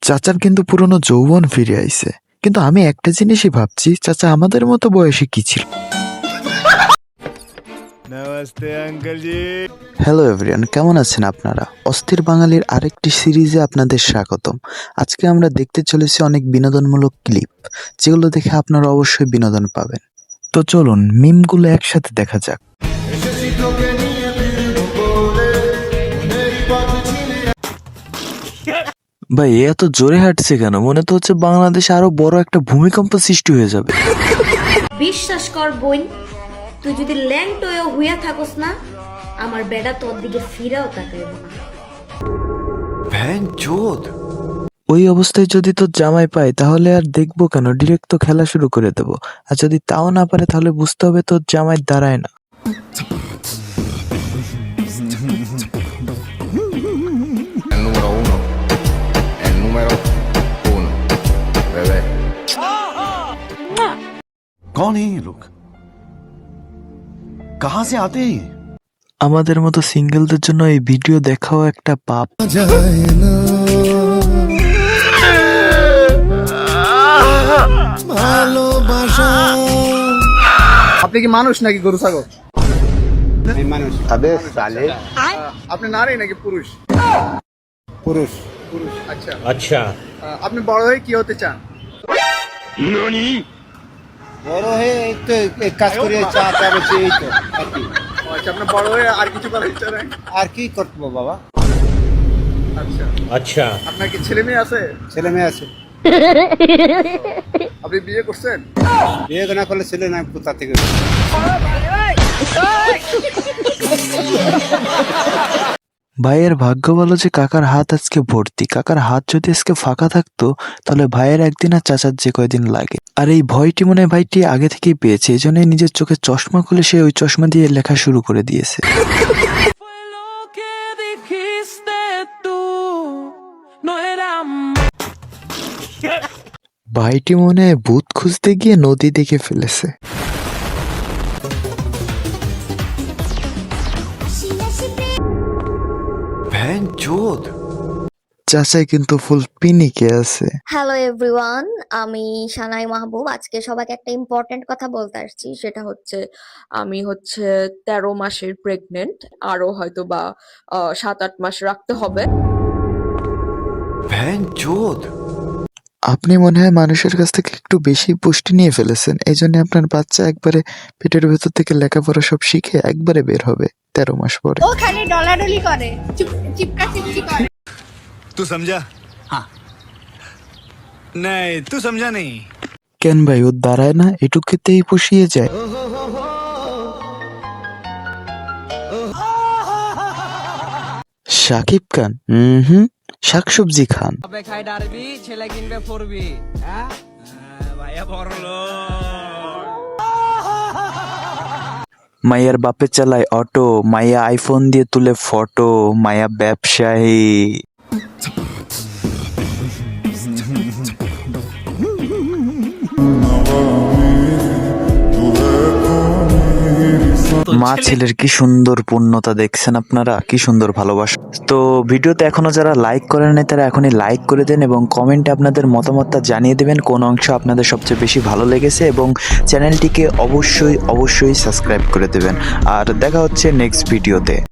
চাচার কিন্তু পুরনো যৌবন ফিরে আইছে, কিন্তু আমি একটা জিনিসই ভাবছি, চাচা আমাদের মতো বয়সে কি ছিল। নমস্তে আঙ্কেল জি। হ্যালো এভরিওয়ান, কেমন আছেন আপনারা? অস্থির বাঙালির আরেকটি সিরিজে আপনাদের স্বাগতম। আজকে আমরা দেখতে চলেছি অনেক বিনোদনমূলক ক্লিপ, যেগুলো দেখে আপনারা অবশ্যই বিনোদন পাবেন। তো চলুন মিমগুলো একসাথে দেখা যাক। ভাই এত জোরে হাঁটছে কেন? মনে তো হচ্ছে বাংলাদেশে আরো বড় একটা ভূমিকম্প সৃষ্টি হয়ে যাবে। বিশ্বাস কর বোন, তুই যদি ল্যাংটয়ে হইয়া থাকস না, আমার বেড়া তোর দিকে ফিরাও তাকাইব না। ওই অবস্থায় যদি তোর জামাই পায় তাহলে আর দেখবো কেন, ডিরেক্ট তো খেলা শুরু করে দেবো। আর যদি তাও না পারে তাহলে বুঝতে হবে তোর জামাই দাঁড়ায় না। El número uno. El número uno. Bebé. कौन है ये लोग? कहाँ से आते हैं ये? আমাদের মতো সিঙ্গেলদের জন্য এই ভিডিও দেখাও একটা পাপ। আপনি কি মানুষ নাকি গরু ছাগল? अबे साले. আপনি নারী নাকি পুরুষ? पुरुष. পুরুষ। আচ্ছা अच्छा আপনি বড় হয়ে কি হতে চান? বড় হয়ে এই তো এক কাজ করে চা খাচ্ছি এই তো আর কি। ও আচ্ছা, আপনি বড় হয়ে আর কিছু করার ইচ্ছা নাই? আর কি করবো বাবা? আচ্ছা अच्छा আপনার কি ছেলে মেয়ে আছে? ছেলে মেয়ে আছে। আপনি বিয়ে করছেন? বিয়ে না করলে ছেলে না কোথা থেকে? ভাইয়ের ভাগ্য ভালো যে কাকার হাত আজকে ভর্তি। কাকার হাত যদি আজকে ফাঁকা থাকতো তাহলে ভাইয়ের একদিন আর চাচার যে কয়দিন লাগে। আর এই ভয়টি মনে হয় ভাইটি আগে থেকেই পেয়েছে, এই জন্যই নিজের চোখে চশমা খুলে সে ওই চশমা দিয়ে লেখা শুরু করে দিয়েছে। ভাইটি মনে হয় ভূত খুঁজতে গিয়ে নদী দেখে ফেলেছে। চাচাই কিন্তু ফুল পিনিকে আছে। হ্যালো এভরিওয়ান, আমি সানাই মাহবুব। আজকে সবাইকে একটা ইম্পর্টেন্ট কথা বলতে আসছি, সেটা হচ্ছে আমি 13 মাসের প্রেগনেন্ট, আরো হয়তো বা 7-8 মাস রাখতে হবে। আপনি মনে হয় মানুষের কাছ থেকে একটু বেশি পুষ্টি নিয়ে ফেলেছেন, এই জন্য আপনার বাচ্চা একবারে পেটের ভেতর থেকে লেখাপড়া সব শিখে একবারে বের হবে 13 মাস পরে। ও খালি ডলাডলি করে, চিপকা চিপকি করে। तू समझा? हाँ. नहीं तू समझा नहीं. কেন ভাই ও দাঁড়ায় না? এটুকুতেই পুষিয়ে যায়। শাকিব খান শাকসবজি খান। খাই ডারবি, ছেলে কিনবে ফরবি। হ্যাঁ भाया बोलो. মাইয়ার বাপে চালায় অটো, মাইয়া আইফোন দিয়ে তুলে ফটো, মাইয়া ব্যবসায়ী। মা ছেলের কি সুন্দর পূর্ণতা দেখছেন আপনারা, কি সুন্দর ভালোবাসা। তো ভিডিওতে এখনো যারা লাইক করেন নাই তারা এখনই লাইক করে দেন এবং কমেন্টে আপনাদের মতামতটা জানিয়ে দেবেন কোন অংশ আপনাদের সবচেয়ে বেশি ভালো লেগেছে, এবং চ্যানেলটিকে অবশ্যই সাবস্ক্রাইব করে দেবেন। আর দেখা হচ্ছে নেক্সট ভিডিওতে।